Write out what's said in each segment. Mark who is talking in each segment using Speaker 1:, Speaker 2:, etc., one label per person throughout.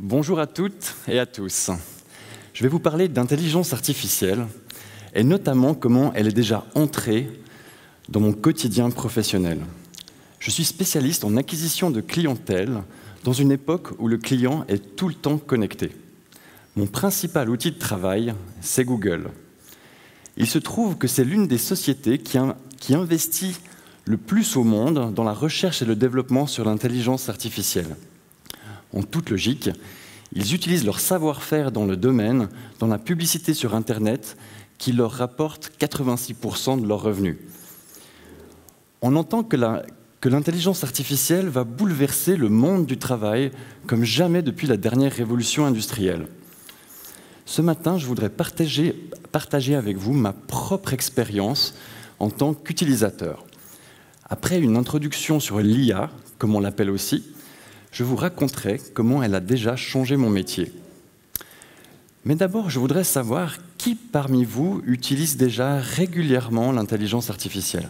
Speaker 1: Bonjour à toutes et à tous. Je vais vous parler d'intelligence artificielle et notamment comment elle est déjà entrée dans mon quotidien professionnel. Je suis spécialiste en acquisition de clientèle dans une époque où le client est tout le temps connecté. Mon principal outil de travail, c'est Google. Il se trouve que c'est l'une des sociétés qui investit le plus au monde dans la recherche et le développement sur l'intelligence artificielle. En toute logique, ils utilisent leur savoir-faire dans le domaine, dans la publicité sur Internet, qui leur rapporte 86% de leurs revenus. On entend que l'intelligence artificielle va bouleverser le monde du travail comme jamais depuis la dernière révolution industrielle. Ce matin, je voudrais partager avec vous ma propre expérience en tant qu'utilisateur. Après une introduction sur l'IA, comme on l'appelle aussi, je vous raconterai comment elle a déjà changé mon métier. Mais d'abord, je voudrais savoir qui parmi vous utilise déjà régulièrement l'intelligence artificielle.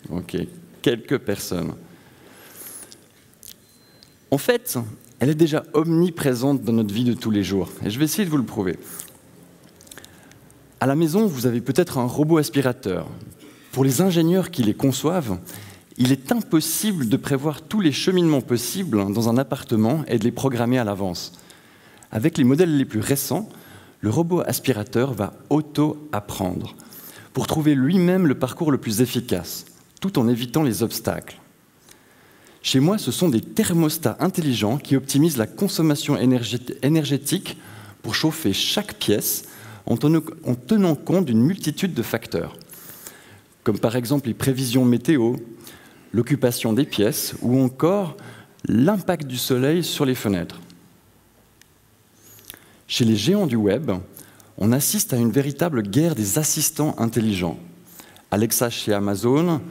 Speaker 1: Ok, quelques personnes. En fait, elle est déjà omniprésente dans notre vie de tous les jours, et je vais essayer de vous le prouver. À la maison, vous avez peut-être un robot aspirateur. Pour les ingénieurs qui les conçoivent, il est impossible de prévoir tous les cheminements possibles dans un appartement et de les programmer à l'avance. Avec les modèles les plus récents, le robot aspirateur va auto-apprendre pour trouver lui-même le parcours le plus efficace, tout en évitant les obstacles. Chez moi, ce sont des thermostats intelligents qui optimisent la consommation énergétique pour chauffer chaque pièce en tenant compte d'une multitude de facteurs, comme par exemple les prévisions météo, l'occupation des pièces ou encore l'impact du soleil sur les fenêtres. Chez les géants du web, on assiste à une véritable guerre des assistants intelligents. Alexa chez Amazon,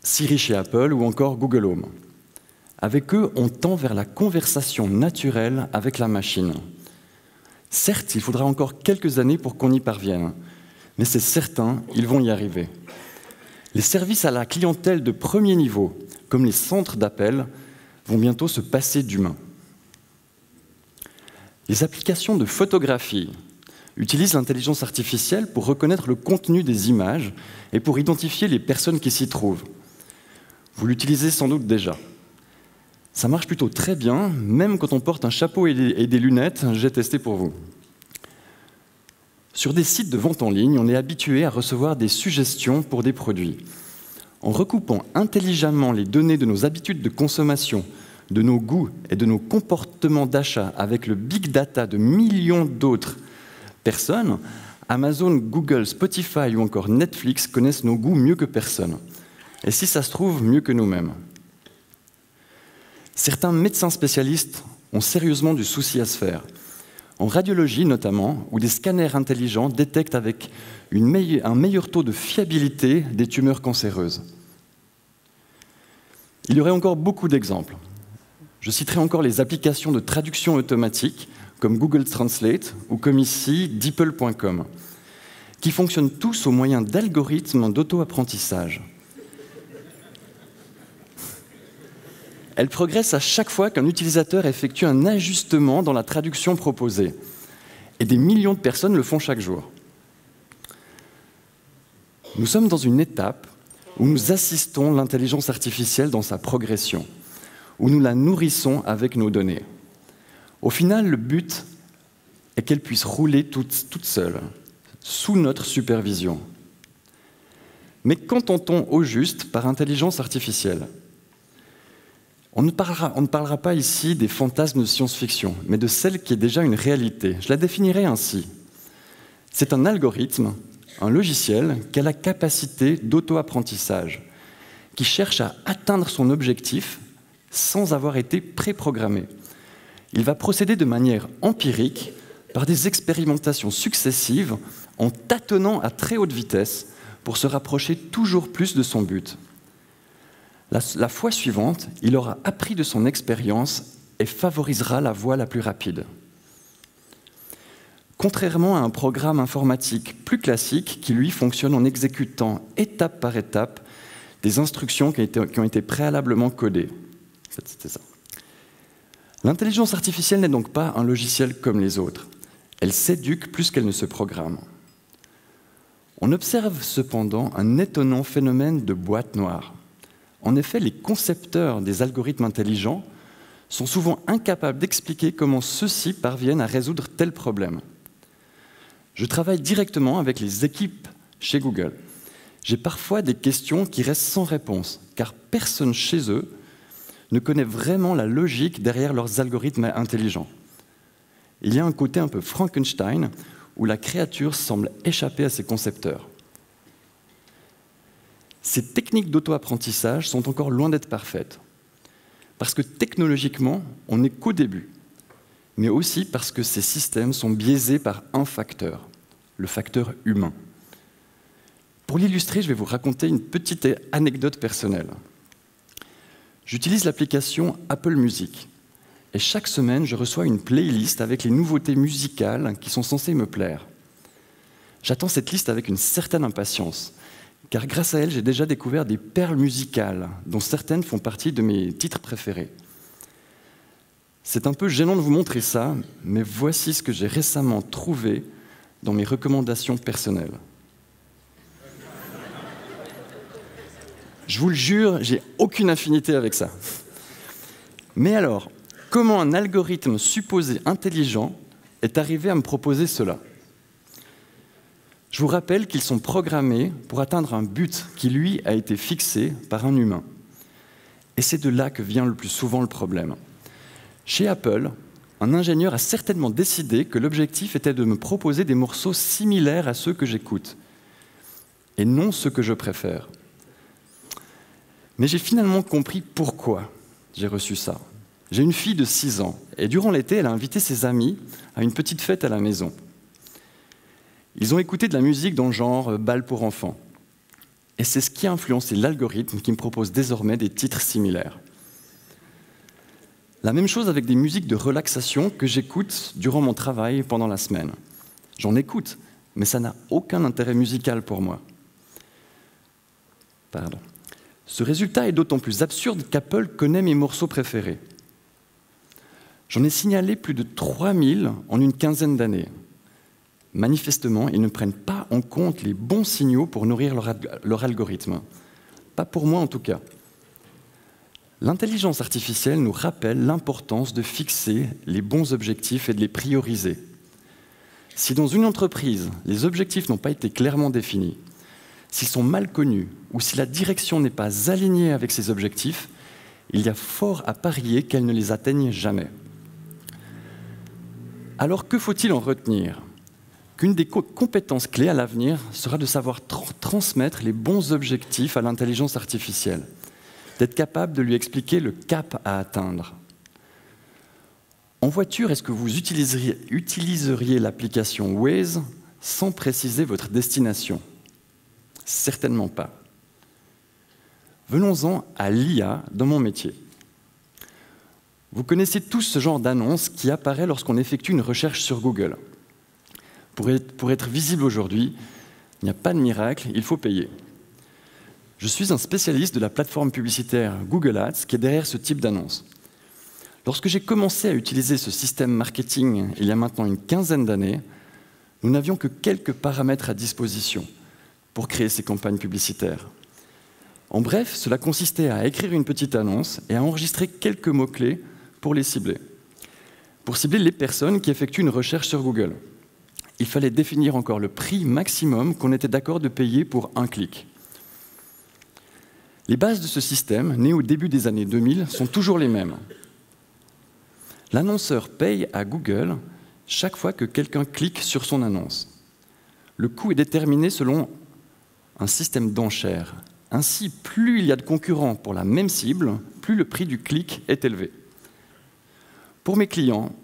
Speaker 1: Siri chez Apple ou encore Google Home. Avec eux, on tend vers la conversation naturelle avec la machine. Certes, il faudra encore quelques années pour qu'on y parvienne, mais c'est certain, ils vont y arriver. Les services à la clientèle de premier niveau, comme les centres d'appel, vont bientôt se passer d'humains. Les applications de photographie utilisent l'intelligence artificielle pour reconnaître le contenu des images et pour identifier les personnes qui s'y trouvent. Vous l'utilisez sans doute déjà. Ça marche plutôt très bien, même quand on porte un chapeau et des lunettes, j'ai testé pour vous. Sur des sites de vente en ligne, on est habitué à recevoir des suggestions pour des produits. En recoupant intelligemment les données de nos habitudes de consommation, de nos goûts et de nos comportements d'achat avec le big data de millions d'autres personnes, Amazon, Google, Spotify ou encore Netflix connaissent nos goûts mieux que personne. Et si ça se trouve, mieux que nous-mêmes. Certains médecins spécialistes ont sérieusement du souci à se faire. En radiologie notamment, où des scanners intelligents détectent avec un meilleur taux de fiabilité des tumeurs cancéreuses. Il y aurait encore beaucoup d'exemples. Je citerai encore les applications de traduction automatique, comme Google Translate ou comme ici, DeepL.com, qui fonctionnent tous au moyen d'algorithmes d'auto-apprentissage. Elles progressent à chaque fois qu'un utilisateur effectue un ajustement dans la traduction proposée. Et des millions de personnes le font chaque jour. Nous sommes dans une étape où nous assistons l'intelligence artificielle dans sa progression, où nous la nourrissons avec nos données. Au final, le but est qu'elle puisse rouler toute seule, sous notre supervision. Mais qu'entend-on au juste par intelligence artificielle ? On ne parlera pas ici des fantasmes de science-fiction, mais de celle qui est déjà une réalité. Je la définirai ainsi. C'est un algorithme, un logiciel qui a la capacité d'auto-apprentissage, qui cherche à atteindre son objectif sans avoir été préprogrammé. Il va procéder de manière empirique par des expérimentations successives en tâtonnant à très haute vitesse pour se rapprocher toujours plus de son but. La fois suivante, il aura appris de son expérience et favorisera la voie la plus rapide. Contrairement à un programme informatique plus classique qui, lui, fonctionne en exécutant étape par étape des instructions qui ont été préalablement codées. C'était ça. L'intelligence artificielle n'est donc pas un logiciel comme les autres. Elle s'éduque plus qu'elle ne se programme. On observe cependant un étonnant phénomène de boîte noire. En effet, les concepteurs des algorithmes intelligents sont souvent incapables d'expliquer comment ceux-ci parviennent à résoudre tel problème. Je travaille directement avec les équipes chez Google. J'ai parfois des questions qui restent sans réponse, car personne chez eux ne connaît vraiment la logique derrière leurs algorithmes intelligents. Il y a un côté un peu Frankenstein, où la créature semble échapper à ses concepteurs. Ces techniques d'auto-apprentissage sont encore loin d'être parfaites, parce que technologiquement, on n'est qu'au début, mais aussi parce que ces systèmes sont biaisés par un facteur, le facteur humain. Pour l'illustrer, je vais vous raconter une petite anecdote personnelle. J'utilise l'application Apple Music, et chaque semaine, je reçois une playlist avec les nouveautés musicales qui sont censées me plaire. J'attends cette liste avec une certaine impatience, car grâce à elle, j'ai déjà découvert des perles musicales, dont certaines font partie de mes titres préférés. C'est un peu gênant de vous montrer ça, mais voici ce que j'ai récemment trouvé dans mes recommandations personnelles. Je vous le jure, j'ai aucune affinité avec ça. Mais alors, comment un algorithme supposé intelligent est arrivé à me proposer cela ? Je vous rappelle qu'ils sont programmés pour atteindre un but qui, lui, a été fixé par un humain. Et c'est de là que vient le plus souvent le problème. Chez Apple, un ingénieur a certainement décidé que l'objectif était de me proposer des morceaux similaires à ceux que j'écoute, et non ceux que je préfère. Mais j'ai finalement compris pourquoi j'ai reçu ça. J'ai une fille de 6 ans, et durant l'été, elle a invité ses amis à une petite fête à la maison. Ils ont écouté de la musique dans le genre bal pour enfants. Et c'est ce qui a influencé l'algorithme qui me propose désormais des titres similaires. La même chose avec des musiques de relaxation que j'écoute durant mon travail pendant la semaine. J'en écoute, mais ça n'a aucun intérêt musical pour moi. Pardon. Ce résultat est d'autant plus absurde qu'Apple connaît mes morceaux préférés. J'en ai signalé plus de 3000 en une quinzaine d'années. Manifestement, ils ne prennent pas en compte les bons signaux pour nourrir leur algorithme. Pas pour moi en tout cas. L'intelligence artificielle nous rappelle l'importance de fixer les bons objectifs et de les prioriser. Si dans une entreprise, les objectifs n'ont pas été clairement définis, s'ils sont mal connus ou si la direction n'est pas alignée avec ces objectifs, il y a fort à parier qu'elle ne les atteigne jamais. Alors que faut-il en retenir ? Qu'une des compétences clés à l'avenir sera de savoir transmettre les bons objectifs à l'intelligence artificielle, d'être capable de lui expliquer le cap à atteindre. En voiture, est-ce que vous utiliseriez l'application Waze sans préciser votre destination ? Certainement pas. Venons-en à l'IA dans mon métier. Vous connaissez tous ce genre d'annonce qui apparaît lorsqu'on effectue une recherche sur Google. Pour être visible aujourd'hui, il n'y a pas de miracle, il faut payer. Je suis un spécialiste de la plateforme publicitaire Google Ads qui est derrière ce type d'annonce. Lorsque j'ai commencé à utiliser ce système marketing il y a maintenant une quinzaine d'années, nous n'avions que quelques paramètres à disposition pour créer ces campagnes publicitaires. En bref, cela consistait à écrire une petite annonce et à enregistrer quelques mots-clés pour les cibler. Pour cibler les personnes qui effectuent une recherche sur Google, il fallait définir encore le prix maximum qu'on était d'accord de payer pour un clic. Les bases de ce système, né au début des années 2000, sont toujours les mêmes. L'annonceur paye à Google chaque fois que quelqu'un clique sur son annonce. Le coût est déterminé selon un système d'enchères. Ainsi, plus il y a de concurrents pour la même cible, plus le prix du clic est élevé. Pour mes clients,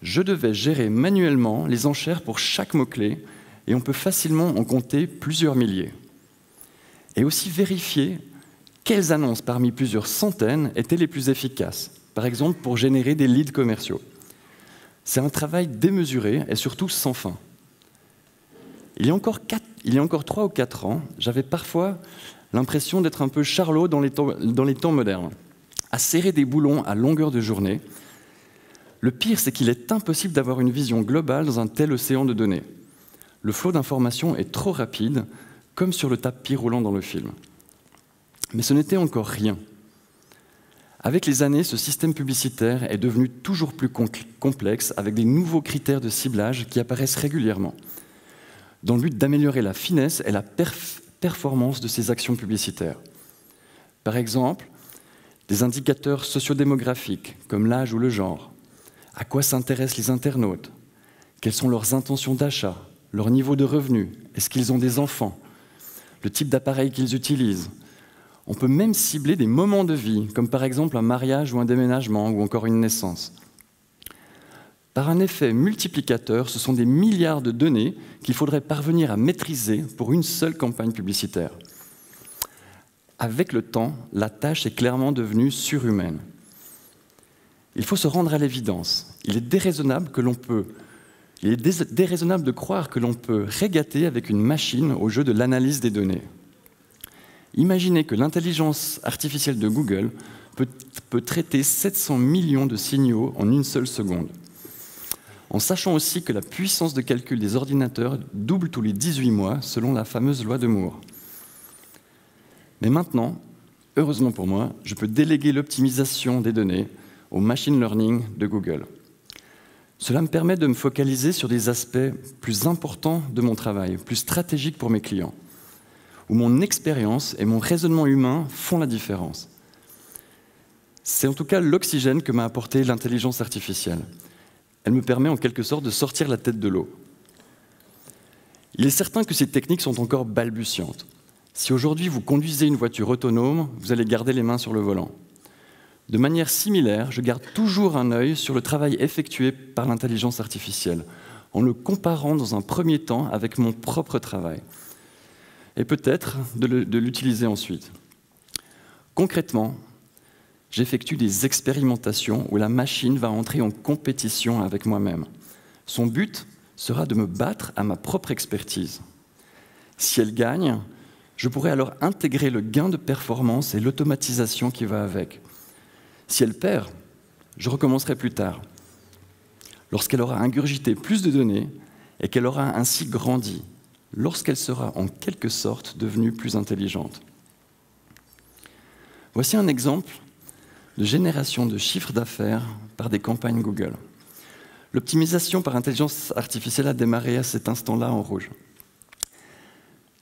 Speaker 1: je devais gérer manuellement les enchères pour chaque mot-clé et on peut facilement en compter plusieurs milliers. Et aussi vérifier quelles annonces parmi plusieurs centaines étaient les plus efficaces, par exemple pour générer des leads commerciaux. C'est un travail démesuré et surtout sans fin. Il y a encore 3 ou 4 ans, j'avais parfois l'impression d'être un peu charlot dans les temps modernes. à serrer des boulons à longueur de journée. Le pire, c'est qu'il est impossible d'avoir une vision globale dans un tel océan de données. Le flot d'informations est trop rapide, comme sur le tapis roulant dans le film. Mais ce n'était encore rien. Avec les années, ce système publicitaire est devenu toujours plus complexe, avec des nouveaux critères de ciblage qui apparaissent régulièrement, dans le but d'améliorer la finesse et la performance de ces actions publicitaires. Par exemple, des indicateurs sociodémographiques, comme l'âge ou le genre, à quoi s'intéressent les internautes, quelles sont leurs intentions d'achat, leur niveau de revenus, est-ce qu'ils ont des enfants, le type d'appareil qu'ils utilisent. On peut même cibler des moments de vie, comme par exemple un mariage ou un déménagement, ou encore une naissance. Par un effet multiplicateur, ce sont des milliards de données qu'il faudrait parvenir à maîtriser pour une seule campagne publicitaire. Avec le temps, la tâche est clairement devenue surhumaine. Il faut se rendre à l'évidence. Il est déraisonnable de croire que l'on peut régater avec une machine au jeu de l'analyse des données. Imaginez que l'intelligence artificielle de Google peut traiter 700 millions de signaux en une seule seconde. En sachant aussi que la puissance de calcul des ordinateurs double tous les 18 mois, selon la fameuse loi de Moore. Mais maintenant, heureusement pour moi, je peux déléguer l'optimisation des données au machine learning de Google. Cela me permet de me focaliser sur des aspects plus importants de mon travail, plus stratégiques pour mes clients, où mon expérience et mon raisonnement humain font la différence. C'est en tout cas l'oxygène que m'a apporté l'intelligence artificielle. Elle me permet en quelque sorte de sortir la tête de l'eau. Il est certain que ces techniques sont encore balbutiantes. Si aujourd'hui vous conduisez une voiture autonome, vous allez garder les mains sur le volant. De manière similaire, je garde toujours un œil sur le travail effectué par l'intelligence artificielle, en le comparant dans un premier temps avec mon propre travail, et peut-être de l'utiliser ensuite. Concrètement, j'effectue des expérimentations où la machine va entrer en compétition avec moi-même. Son but sera de me battre à ma propre expertise. Si elle gagne, je pourrai alors intégrer le gain de performance et l'automatisation qui va avec. Si elle perd, je recommencerai plus tard, lorsqu'elle aura ingurgité plus de données et qu'elle aura ainsi grandi, lorsqu'elle sera en quelque sorte devenue plus intelligente. Voici un exemple de génération de chiffres d'affaires par des campagnes Google. L'optimisation par intelligence artificielle a démarré à cet instant-là en rouge.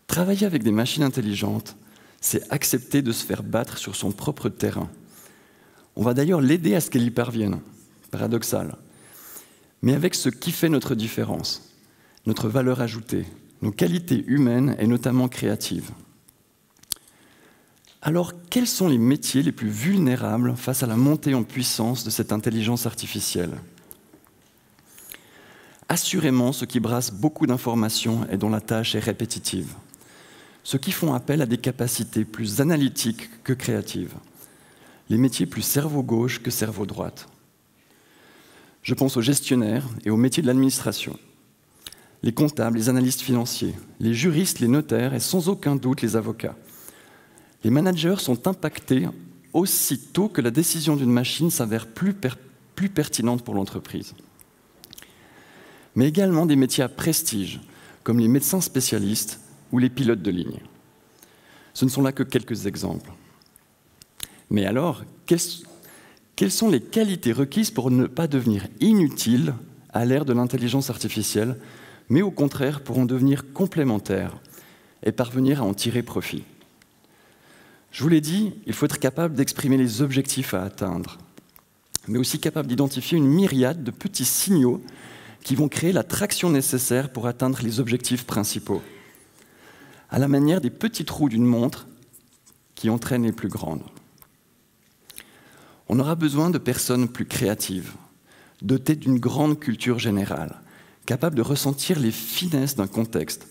Speaker 1: Travailler avec des machines intelligentes, c'est accepter de se faire battre sur son propre terrain. On va d'ailleurs l'aider à ce qu'elle y parvienne, paradoxal. Mais avec ce qui fait notre différence, notre valeur ajoutée, nos qualités humaines et notamment créatives. Alors, quels sont les métiers les plus vulnérables face à la montée en puissance de cette intelligence artificielle ? Assurément, ceux qui brassent beaucoup d'informations et dont la tâche est répétitive. Ceux qui font appel à des capacités plus analytiques que créatives. Les métiers plus cerveau gauche que cerveau droite. Je pense aux gestionnaires et aux métiers de l'administration. Les comptables, les analystes financiers, les juristes, les notaires et sans aucun doute les avocats. Les managers sont impactés aussitôt que la décision d'une machine s'avère plus pertinente pour l'entreprise. Mais également des métiers à prestige, comme les médecins spécialistes ou les pilotes de ligne. Ce ne sont là que quelques exemples. Mais alors, quelles sont les qualités requises pour ne pas devenir inutiles à l'ère de l'intelligence artificielle, mais au contraire pour en devenir complémentaires et parvenir à en tirer profit ? Je vous l'ai dit, il faut être capable d'exprimer les objectifs à atteindre, mais aussi capable d'identifier une myriade de petits signaux qui vont créer la traction nécessaire pour atteindre les objectifs principaux, à la manière des petits trous d'une montre qui entraînent les plus grandes. On aura besoin de personnes plus créatives, dotées d'une grande culture générale, capables de ressentir les finesses d'un contexte,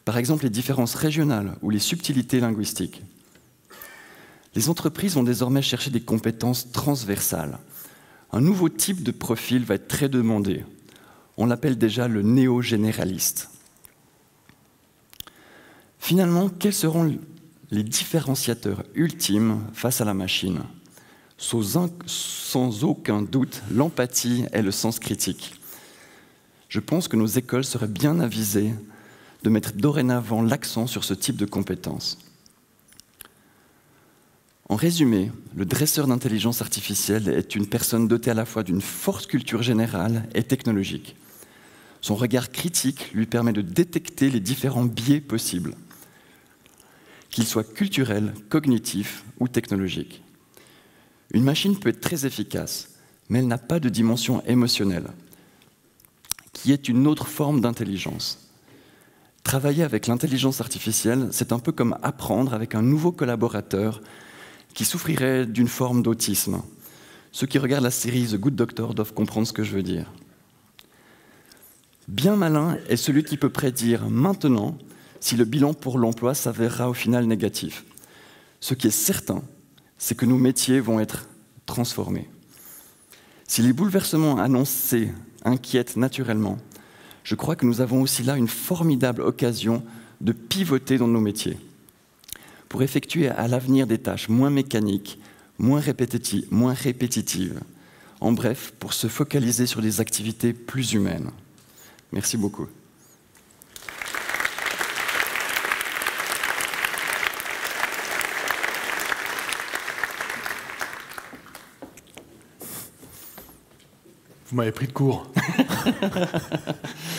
Speaker 1: par exemple les différences régionales ou les subtilités linguistiques. Les entreprises vont désormais chercher des compétences transversales. Un nouveau type de profil va être très demandé. On l'appelle déjà le néo-généraliste. Finalement, quels seront les différenciateurs ultimes face à la machine ? Sans aucun doute, l'empathie est le sens critique. Je pense que nos écoles seraient bien avisées de mettre dorénavant l'accent sur ce type de compétences. En résumé, le dresseur d'intelligence artificielle est une personne dotée à la fois d'une forte culture générale et technologique. Son regard critique lui permet de détecter les différents biais possibles, qu'ils soient culturels, cognitifs ou technologiques. Une machine peut être très efficace, mais elle n'a pas de dimension émotionnelle, qui est une autre forme d'intelligence. Travailler avec l'intelligence artificielle, c'est un peu comme apprendre avec un nouveau collaborateur qui souffrirait d'une forme d'autisme. Ceux qui regardent la série The Good Doctor doivent comprendre ce que je veux dire. Bien malin est celui qui peut prédire maintenant si le bilan pour l'emploi s'avérera au final négatif. Ce qui est certain, c'est que nos métiers vont être transformés. Si les bouleversements annoncés inquiètent naturellement, je crois que nous avons aussi là une formidable occasion de pivoter dans nos métiers, pour effectuer à l'avenir des tâches moins mécaniques, moins répétitives. En bref, pour se focaliser sur des activités plus humaines. Merci beaucoup.
Speaker 2: Vous m'avez pris de court.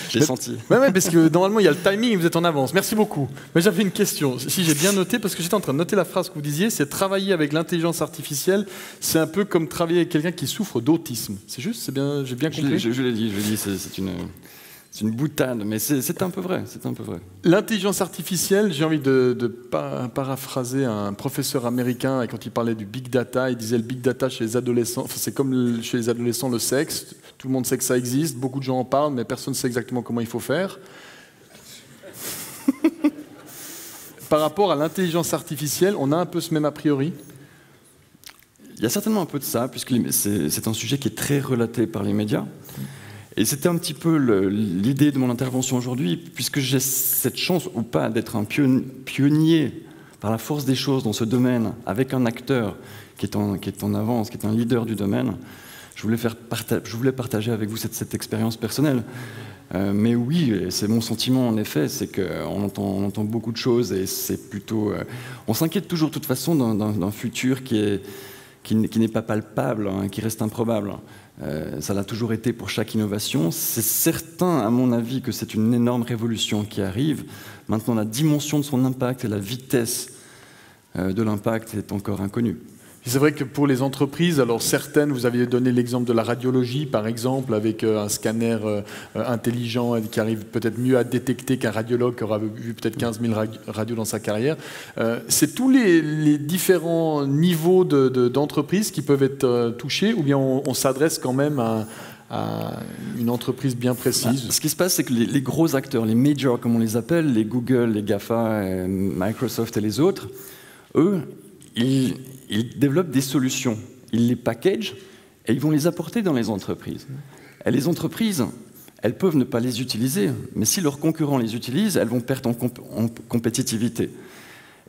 Speaker 1: J'ai senti.
Speaker 2: Oui, parce que normalement, il y a le timing et vous êtes en avance. Merci beaucoup. Mais j'avais une question. Si j'ai bien noté, parce que j'étais en train de noter la phrase que vous disiez, c'est travailler avec l'intelligence artificielle, c'est un peu comme travailler avec quelqu'un qui souffre d'autisme. C'est juste? J'ai bien compris?
Speaker 1: Je l'ai dit, c'est une boutade, mais c'est un peu vrai.
Speaker 2: L'intelligence artificielle, j'ai envie de paraphraser un professeur américain, et quand il parlait du big data, il disait le big data chez les adolescents, c'est comme chez les adolescents le sexe, tout le monde sait que ça existe, beaucoup de gens en parlent, mais personne ne sait exactement comment il faut faire. Par rapport à l'intelligence artificielle, on a un peu ce même a priori?
Speaker 1: Il y a certainement un peu de ça, puisque c'est un sujet qui est très relaté par les médias. Et c'était un petit peu l'idée de mon intervention aujourd'hui, puisque j'ai cette chance ou pas d'être un pionnier par la force des choses dans ce domaine, avec un acteur qui est en avance, qui est un leader du domaine. Je voulais partager avec vous cette expérience personnelle. Mais oui, c'est mon sentiment en effet, c'est qu'on entend beaucoup de choses et c'est plutôt... on s'inquiète toujours de toute façon d'un futur qui n'est pas palpable, hein, qui reste improbable. Ça l'a toujours été pour chaque innovation. C'est certain, à mon avis, que c'est une énorme révolution qui arrive. Maintenant, la dimension de son impact et la vitesse de l'impact est encore inconnue.
Speaker 2: C'est vrai que pour les entreprises, alors certaines, vous aviez donné l'exemple de la radiologie, par exemple, avec un scanner intelligent qui arrive peut-être mieux à détecter qu'un radiologue qui aura vu peut-être 15 000 radios dans sa carrière. C'est tous les différents niveaux d'entreprises qui peuvent être touchés, ou bien on s'adresse quand même à une entreprise bien précise?
Speaker 1: Ce qui se passe, c'est que les gros acteurs, les majors comme on les appelle, les Google, les GAFA, Microsoft et les autres, eux, ils développent des solutions, ils les packagent et ils vont les apporter dans les entreprises. Et les entreprises, elles peuvent ne pas les utiliser, mais si leurs concurrents les utilisent, elles vont perdre en compétitivité.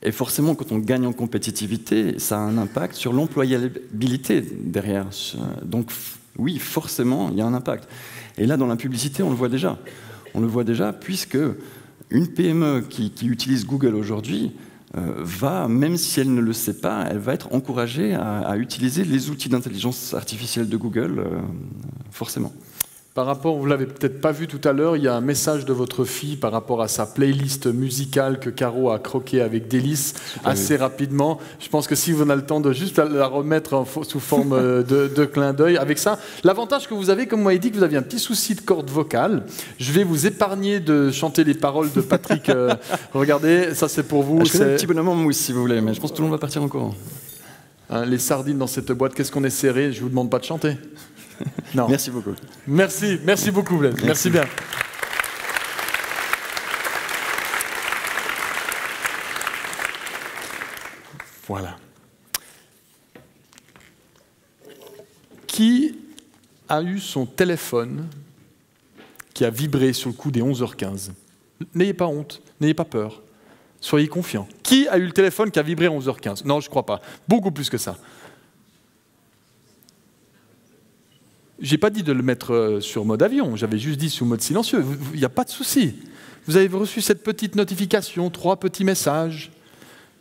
Speaker 1: Et forcément, quand on gagne en compétitivité, ça a un impact sur l'employabilité derrière. Donc oui, forcément, il y a un impact. Et là, dans la publicité, on le voit déjà. On le voit déjà, puisque une PME qui utilise Google aujourd'hui, même si elle ne le sait pas, elle va être encouragée à utiliser les outils d'intelligence artificielle de Google, forcément.
Speaker 2: Par rapport, vous ne l'avez peut-être pas vu tout à l'heure, il y a un message de votre fille par rapport à sa playlist musicale que Caro a croquée avec délice assez rapidement. Je pense que si vous avez le temps de juste la remettre sous forme de clin d'œil. Avec ça, l'avantage que vous avez, comme vous m'avez dit que vous aviez un petit souci de corde vocale, je vais vous épargner de chanter les paroles de Patrick. Regardez, ça c'est pour vous.
Speaker 1: Je connais un petit bonhomme en mousse si vous voulez, mais je pense que tout le monde va partir en courant.
Speaker 2: Hein, les sardines dans cette boîte, qu'est-ce qu'on est serré? Je ne vous demande pas de chanter. Non.
Speaker 1: Merci beaucoup.
Speaker 2: Merci beaucoup, Blaise. Merci bien. Voilà. Qui a eu son téléphone qui a vibré sur le coup des 11h15? N'ayez pas honte, n'ayez pas peur. Soyez confiants. Qui a eu le téléphone qui a vibré à 11h15? Non, je ne crois pas. Beaucoup plus que ça. Je n'ai pas dit de le mettre sur mode avion, j'avais juste dit sous mode silencieux. Il n'y a pas de souci. Vous avez reçu cette petite notification, 3 petits messages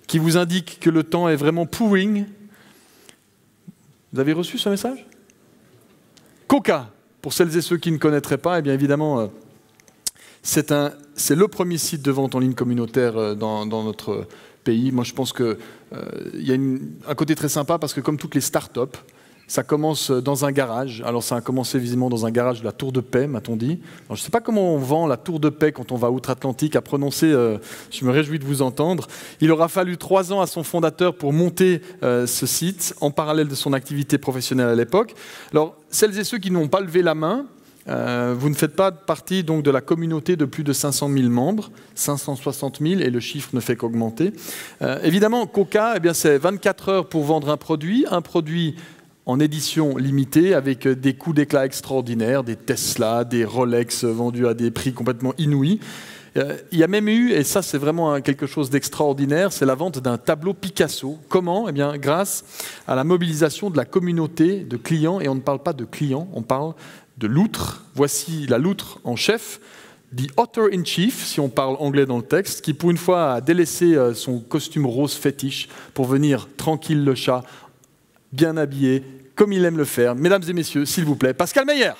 Speaker 2: qui vous indiquent que le temps est vraiment pouring. Vous avez reçu ce message? Coca, pour celles et ceux qui ne connaîtraient pas, eh bien évidemment, c'est le premier site de vente en ligne communautaire dans notre pays. Moi, je pense qu'il y a un côté très sympa parce que comme toutes les startups, ça commence dans un garage. Alors ça a commencé visiblement dans un garage de la Tour de Paix, m'a-t-on dit. Alors, je ne sais pas comment on vend la Tour de Paix quand on va outre-Atlantique. À prononcer, je me réjouis de vous entendre. Il aura fallu 3 ans à son fondateur pour monter ce site, en parallèle de son activité professionnelle à l'époque. Alors, celles et ceux qui n'ont pas levé la main, vous ne faites pas partie donc, de la communauté de plus de 500 000 membres, 560 000, et le chiffre ne fait qu'augmenter. Évidemment, Coca, eh bien, c'est 24 heures pour vendre un produit en édition limitée, avec des coups d'éclat extraordinaires, des Tesla, des Rolex vendus à des prix complètement inouïs. Il y a même eu, et ça c'est vraiment quelque chose d'extraordinaire, c'est la vente d'un tableau Picasso. Comment? Eh bien, grâce à la mobilisation de la communauté de clients, et on ne parle pas de clients, on parle de loutres. Voici la loutre en chef, The Otter in Chief, si on parle anglais dans le texte, qui pour une fois a délaissé son costume rose fétiche pour venir tranquille le chat, bien habillé, comme il aime le faire. Mesdames et messieurs, s'il vous plaît, Pascal Meyer.